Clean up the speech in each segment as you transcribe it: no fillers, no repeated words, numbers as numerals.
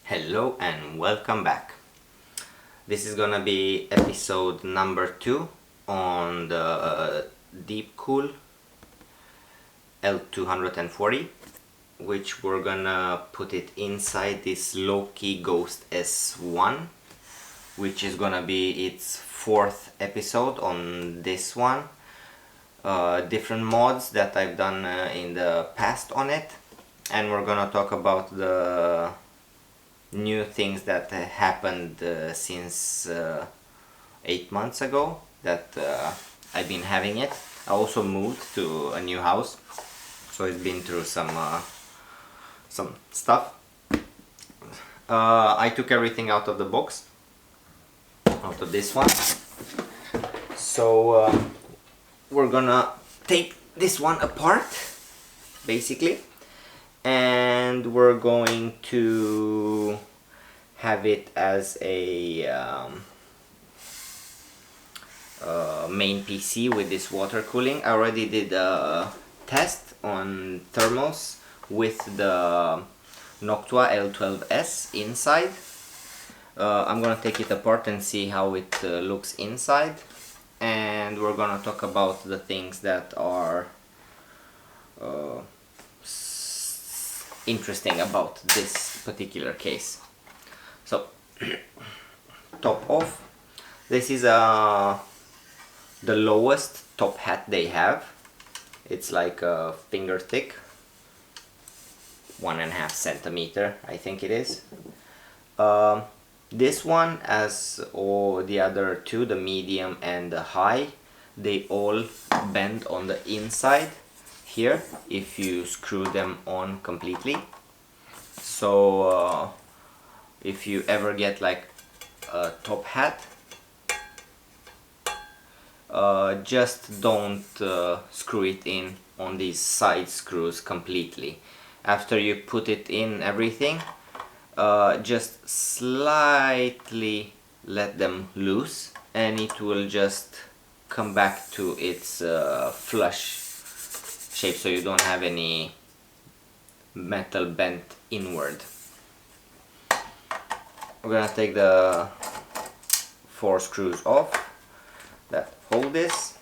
Hello and welcome back. This is gonna be episode number 2 on the Deepcool L240, which we're gonna put it inside this Louqe Ghost S1, which is gonna be its 4th episode on this one. Different mods that I've done in the past on it, and we're gonna talk about the new things that happened since 8 months ago that I've been having it. I also moved to a new house, so it's been through some stuff. I took everything out of the box, out of this one, so we're gonna take this one apart basically, and we're going to have it as a main PC with this water cooling. I already did a test on thermals with the Noctua L12S inside. I'm gonna take it apart and see how it looks inside, and we're gonna talk about the things that are interesting about this particular case. So top off, this is the lowest top hat they have. It's like a finger thick, 1.5 centimeter I think it is. This one, as all the other two, the medium and the high, they all bend on the inside here if you screw them on completely. So if you ever get like a top hat, just don't screw it in on these side screws completely. After you put it in everything, just slightly let them loose and it will just come back to its flush shape, so you don't have any metal bent inward. We're gonna take the 4 screws off that hold this.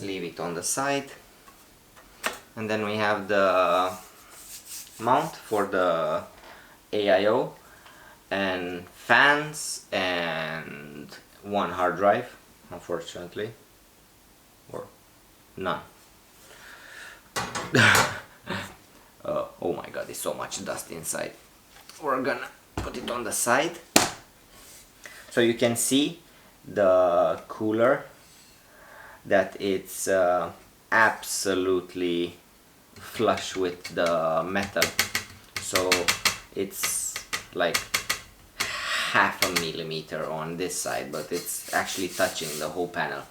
Leave it on the side. And then we have the mount for the AIO and fans and 1 hard drive, unfortunately, or none. Oh my god, there's so much dust inside. We're gonna put it on the side so you can see the cooler, that it's absolutely flush with the metal, so it's like 0.5 millimeter on this side, but it's actually touching the whole panel.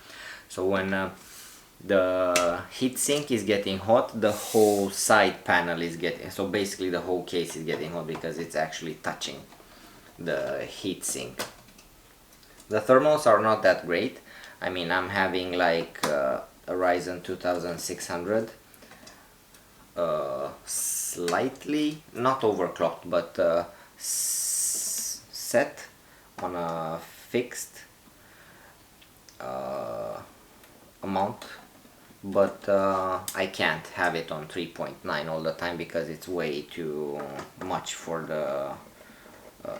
So when the heatsink is getting hot, the whole side panel is getting, so basically the whole case is getting hot because it's actually touching the heatsink. The thermals are not that great. I mean, I'm having like a Ryzen 2600, slightly not overclocked, but set on a fixed amount, but I can't have it on 3.9 all the time because it's way too much for the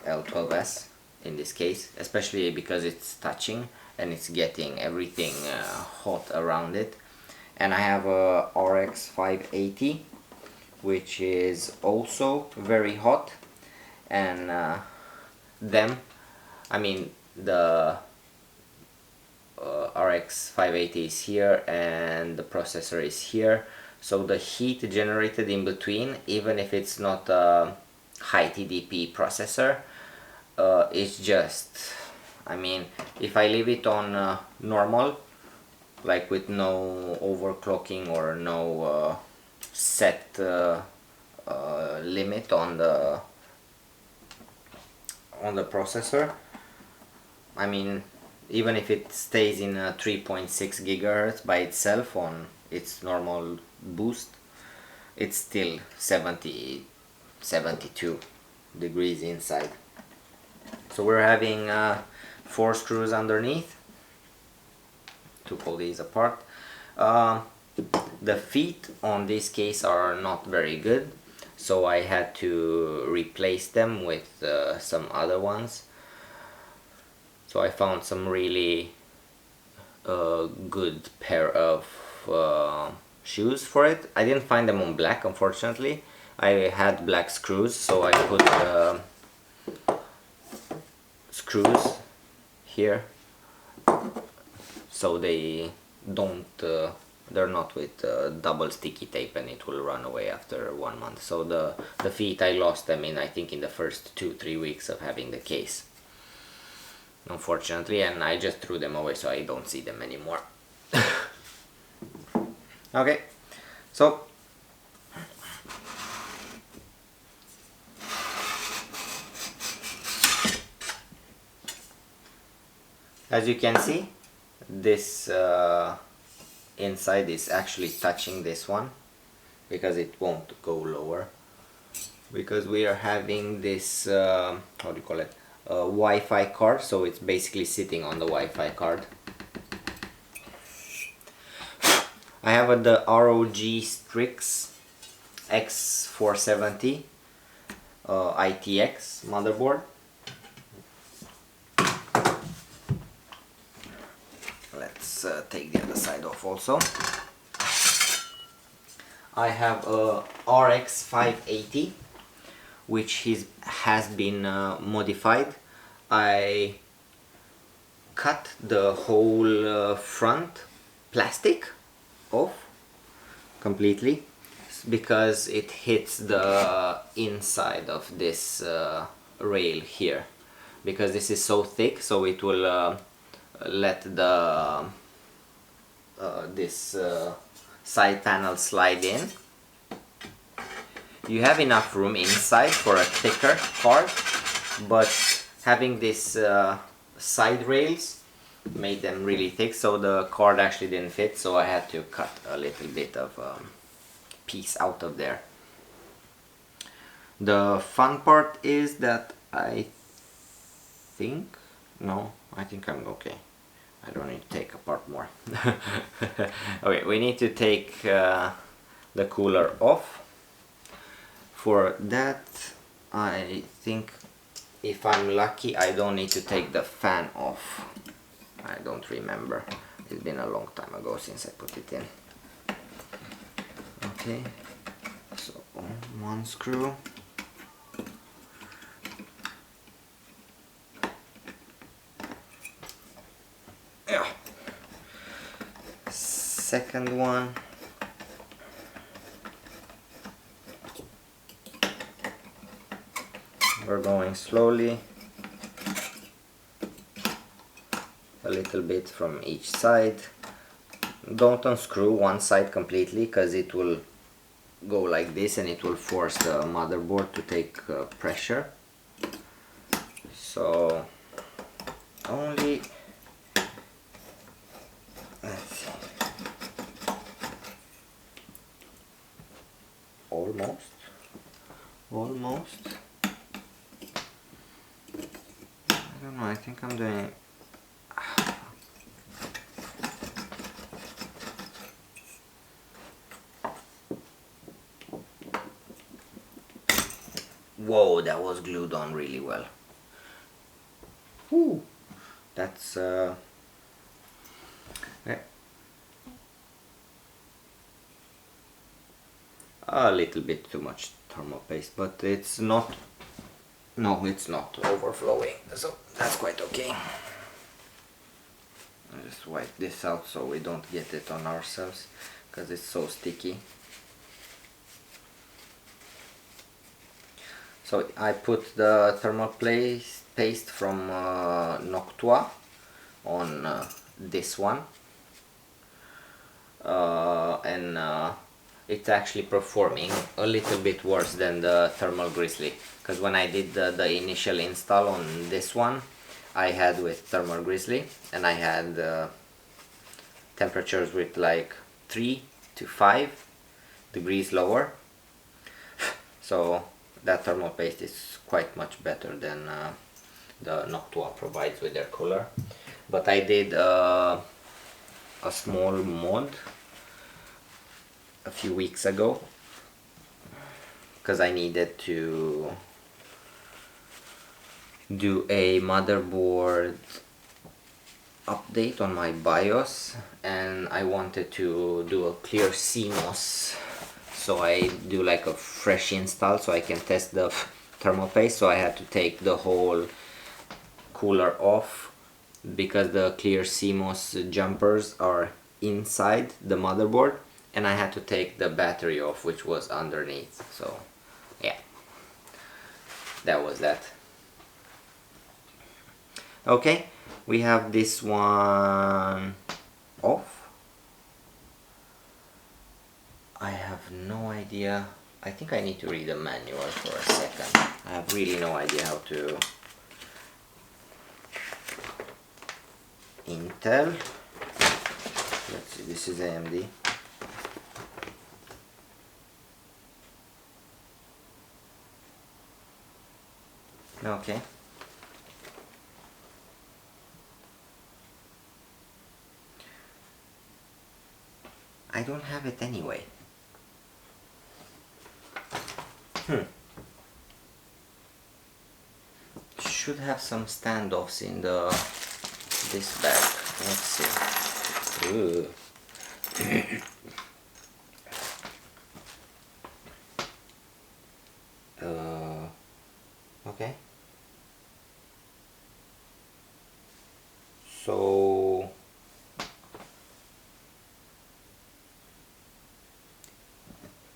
L12S in this case, especially because it's touching and it's getting everything hot around it. And I have a RX 580, which is also very hot, and I mean the RX 580 is here and the processor is here, so the heat generated in between, even if it's not a high TDP processor, it's just, I mean, if I leave it on normal, like with no overclocking or no set limit on the on the processor. I mean, even if it stays in a 3.6 gigahertz by itself on its normal boost, it's still 72 degrees inside. So we're having 4 screws underneath to pull these apart. The feet on this case are not very good, so I had to replace them with some other ones. So I found some really good pair of shoes for it. I didn't find them on black, unfortunately. I had black screws, so I put screws here so they don't they're not with double sticky tape and it will run away after 1 month. So the feet, I lost them in, I think, in the first 2-3 weeks of having the case, unfortunately, and I just threw them away so I don't see them anymore. Okay, so as you can see, this inside is actually touching this one because it won't go lower, because we are having this how do you call it, Wi-Fi card, so it's basically sitting on the Wi-Fi card. I have the ROG Strix X470 ITX motherboard. Let's take the other side off also. I have a RX 580, which has been modified. I cut the whole front plastic off completely because it hits the inside of this rail here, because this is so thick, so it will let the this side panel slide in. You have enough room inside for a thicker card, but having this side rails made them really thick, so the card actually didn't fit, so I had to cut a little bit of piece out of there. The fun part is that I think I'm okay. I don't need to take apart more. Okay, we need to take the cooler off. For that, I think if I'm lucky, I don't need to take the fan off. I don't remember. It's been a long time ago since I put it in. Okay, so one screw. Yeah. Second one. We're going slowly, a little bit from each side. Don't unscrew one side completely, because it will go like this and it will force the motherboard to take pressure. So only, let's see, almost. I don't know, I think I'm doing... Whoa, that was glued on really well. Whew. That's okay. A little bit too much thermal paste, but it's not, no, it's not overflowing, so that's quite okay. I'll just wipe this out so we don't get it on ourselves, because it's so sticky. So I put the thermal paste from Noctua on this one, and it's actually performing a little bit worse than the thermal grizzly, because when I did the initial install on this one, I had with Thermal Grizzly, and I had temperatures with like 3 to 5 degrees lower, so that thermal paste is quite much better than the Noctua provides with their cooler. But I did a small mod a few weeks ago because I needed to do a motherboard update on my BIOS, and I wanted to do a clear CMOS, so I do like a fresh install so I can test the thermal paste. So I had to take the whole cooler off because the clear CMOS jumpers are inside the motherboard, and I had to take the battery off, which was underneath. So yeah, that was that. Okay, we have this one off. I have no idea. I think I need to read the manual for a second. I have really no idea how to. Intel. Let's see, this is AMD. Okay. I don't have it anyway. Should have some standoffs in this bag. Let's see. Ooh. Okay. So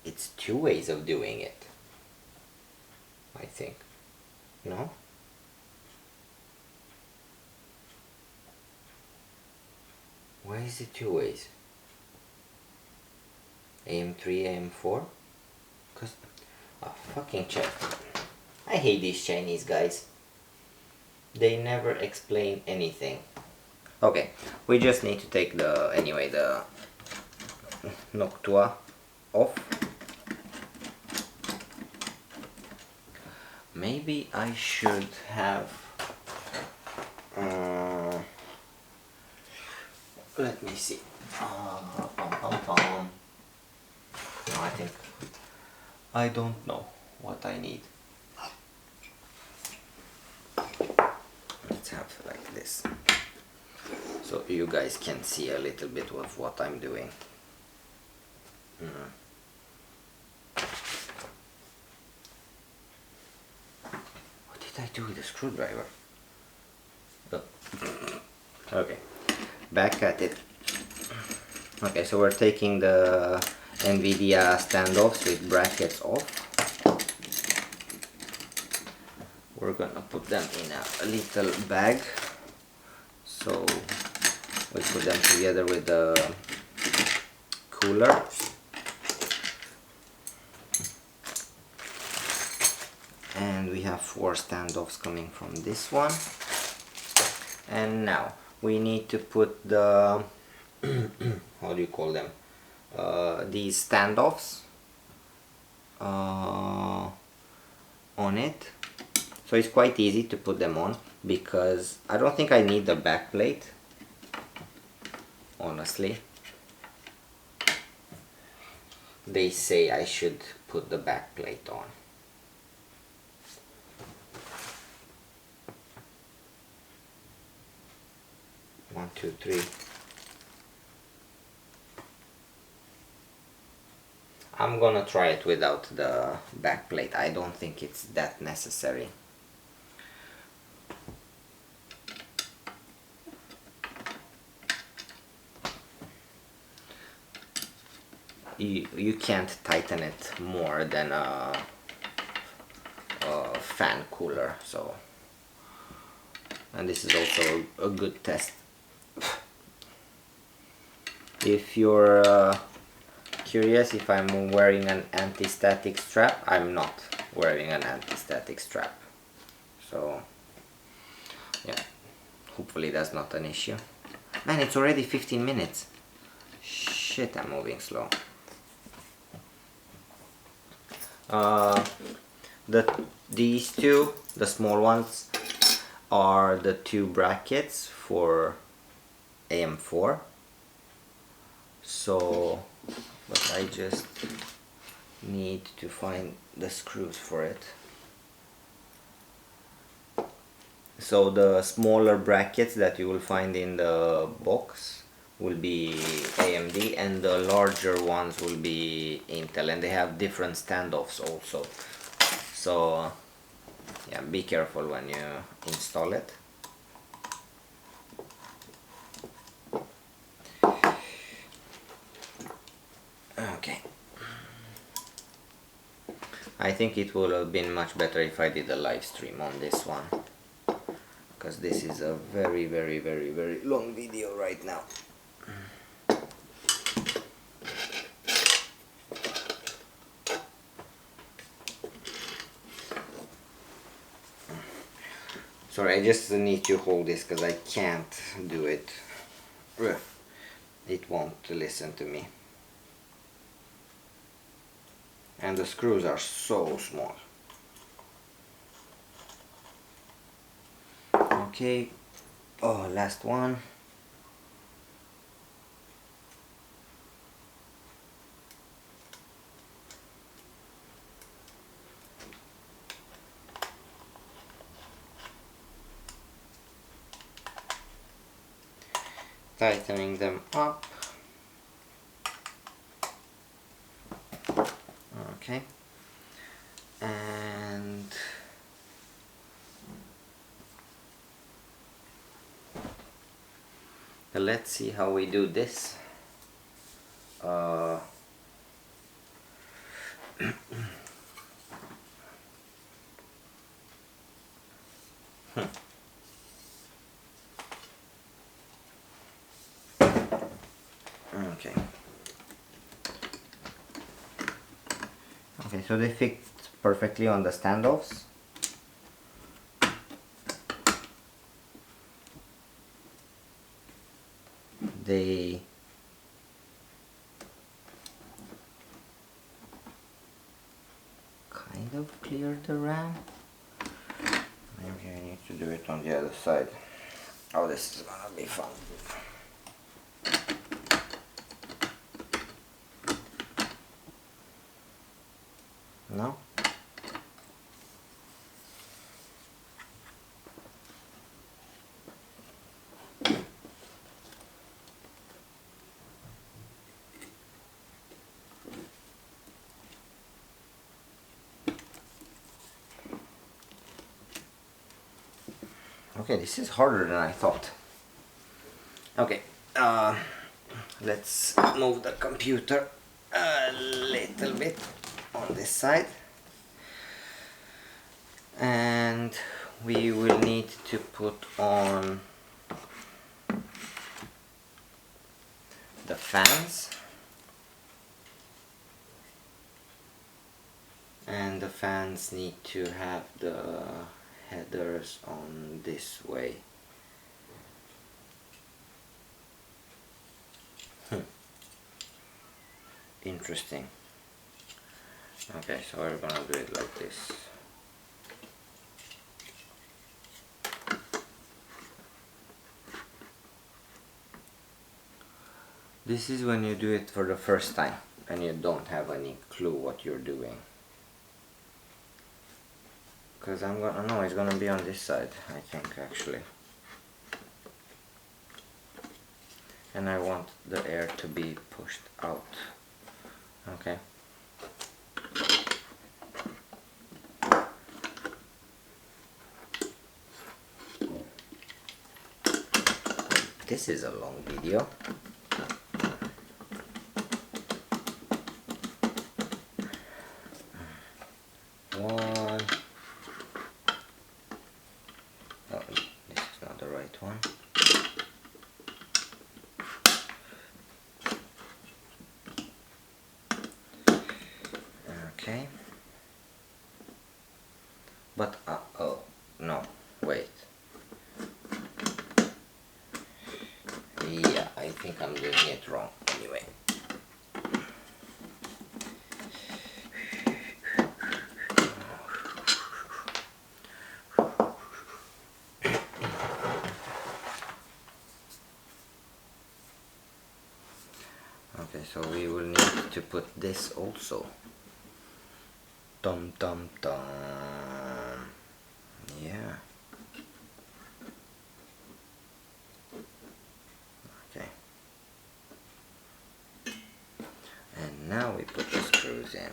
it's two ways of doing it, I think. No? Why is it two ways? AM3, AM4? Cause fucking check. I hate these Chinese guys. They never explain anything. Okay, we just need to take the noctua off. Maybe I should have let me see. No, I think I don't know what I need. Let's have like this, so you guys can see a little bit of what I'm doing. What did I do with the screwdriver? Oh. Okay, back at it. Okay, so we're taking the NVIDIA standoffs with brackets off. We're gonna put them in a little bag. So we put them together with the cooler. And we have 4 standoffs coming from this one. And now we need to put the how do you call them? These standoffs on it. So it's quite easy to put them on because I don't think I need the back plate, honestly. They say I should put the back plate on. One, two, three. I'm gonna try it without the back plate. I don't think it's that necessary. You can't tighten it more than a fan cooler, so, and this is also a good test. If you're curious if I'm wearing an anti-static strap, I'm not. wearing an anti-static strap. So yeah, hopefully that's not an issue. Man, it's already 15 minutes. Shit, I'm moving slow. These two, the small ones, are the two brackets for AM4. So, but I just need to find the screws for it. So the smaller brackets that you will find in the box will be AMD, and the larger ones will be Intel, and they have different standoffs also. So yeah, be careful when you install it. Okay. I think it would have been much better if I did a live stream on this one, because this is a very long video right now. Sorry, I just need to hold this because I can't do it. It won't listen to me. And the screws are so small. Okay, oh, last one. Tightening them up. Okay, and let's see how we do this. Okay. Okay, so they fit perfectly on the standoffs. They kind of clear the RAM. Maybe I need to do it on the other side. Oh, this is gonna be fun. No? Okay, this is harder than I thought. Okay, let's move the computer a little bit on this side. And we will need to put on the fans. And the fans need to have the headers on this way. Interesting. Okay, so we're gonna do it like this. This is when you do it for the first time and you don't have any clue what you're doing. Because no, it's gonna be on this side, I think, actually. And I want the air to be pushed out. Okay. This is a long video. One. Oh, this is not the right one. Okay. no, wait. Yeah, I think I'm doing it wrong anyway. Okay, so we will need to put this also. Dum dum dum. Yeah. Okay. And now we put the screws in.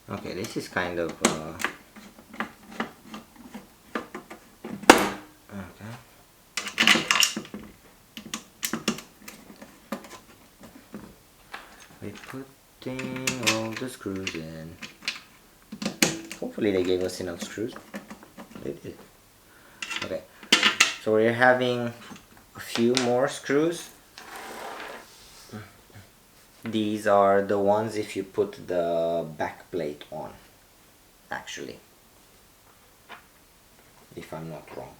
Okay, this is kind of okay. We're putting all the screws in. Hopefully they gave us enough screws. They did. Okay, so we're having a few more screws. These are the ones if you put the back plate on, actually, if I'm not wrong.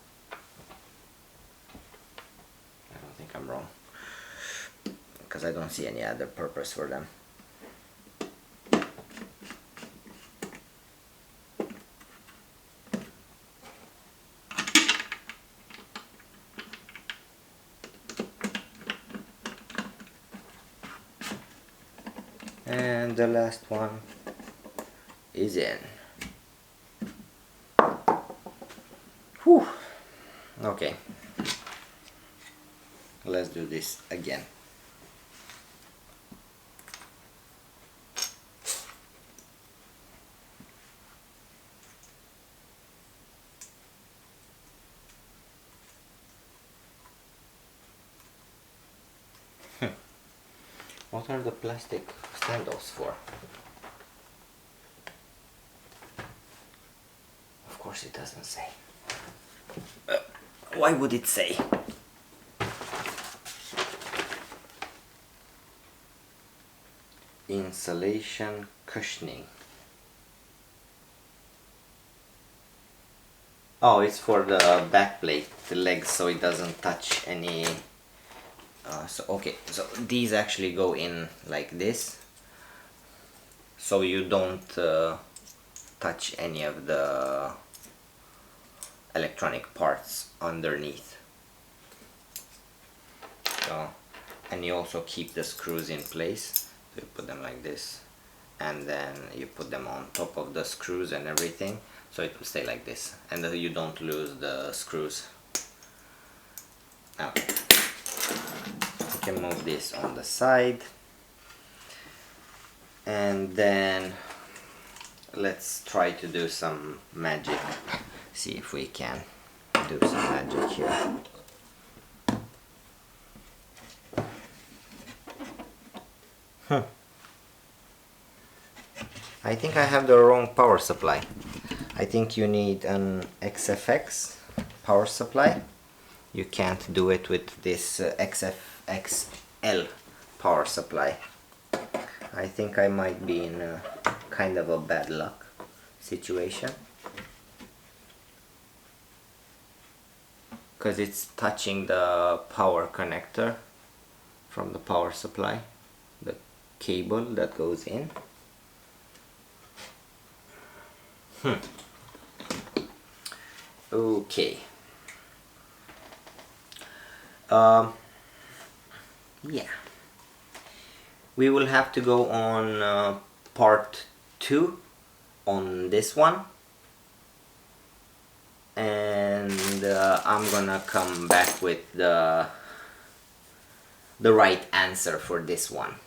I don't think I'm wrong, because I don't see any other purpose for them. And the last one is in. Whew. Okay, let's do this again. What are the plastic handles for? Of course it doesn't say. Why would it say? Insulation cushioning. Oh, it's for the back plate, the legs, so it doesn't touch any. Okay, so these actually go in like this, so you don't touch any of the electronic parts underneath. So, and you also keep the screws in place. So you put them like this, and then you put them on top of the screws and everything, so it will stay like this, and you don't lose the screws. Now, you can move this on the side, and then let's try to do some magic. See if we can do some magic here. I think I have the wrong power supply. I think you need an XFX power supply. You can't do it with this XFXL power supply. I think I might be in a kind of a bad luck situation, because it's touching the power connector from the power supply, the cable that goes in. Okay. Yeah. We will have to go on part 2 on this one, and I'm gonna come back with the right answer for this one.